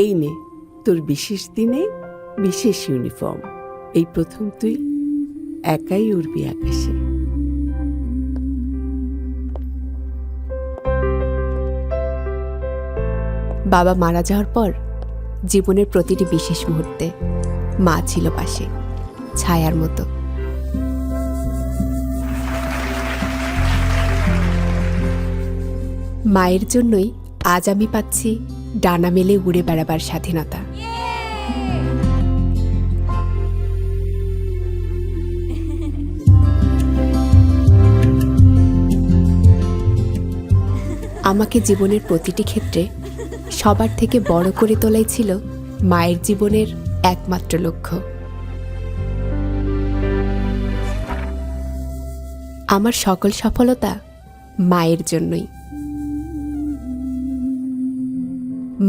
এই নে তোর বিশেষ দিনে বিশেষ ইউনিফর্ম। এই প্রথম তুই একাই উড়বি আকাশে। বাবা মারা যাওয়ার পর জীবনের প্রতিটি বিশেষ মুহূর্তে মা ছিল পাশে, ছায়ার মতো। মায়ের জন্যই আজ আমি পাচ্ছি ডানা মেলে উড়ে বেড়াবার স্বাধীনতা। আমাকে জীবনের প্রতিটি ক্ষেত্রে সবার থেকে বড় করে তোলাই ছিল মায়ের জীবনের একমাত্র লক্ষ্য। আমার সকল সফলতা মায়ের জন্যই।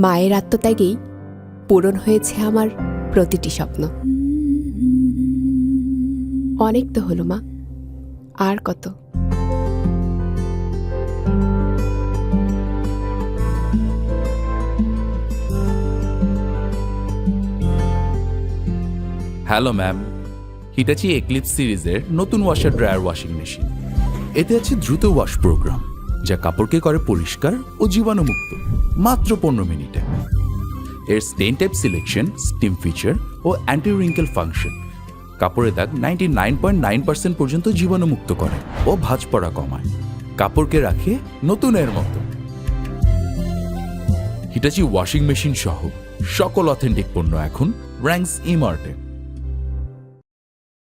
মায়ের আত্মত্যাগেই পূরণ হয়েছে আমার প্রতিটি স্বপ্ন। অনেক তো হলো মা, আর কত? হ্যালো ম্যাম, হিটাচি এক্লিপস সিরিজের নতুন ওয়াশার ড্রায়ার ওয়াশিং মেশিন। এতে আছে দ্রুত ওয়াশ প্রোগ্রাম, যা কাপড়কে করে পরিষ্কার ও জীবাণুমুক্ত মাত্র 15 মিনিটে। এর স্টেন টাইপ সিলেকশন, স্টিম ফিচার ও অ্যান্টি রিঙ্কেল ফাংশন কাপড়ের দাগ 99.9% পর্যন্ত জীবাণুমুক্ত করে ও ভাঁজ পড়া কমায়, কাপড়কে রাখে নতুনের মতো। হিটাচি ওয়াশিং মেশিন সহ সকল অথেন্টিক পণ্য এখন র্যাঙ্কস ইমার্টে।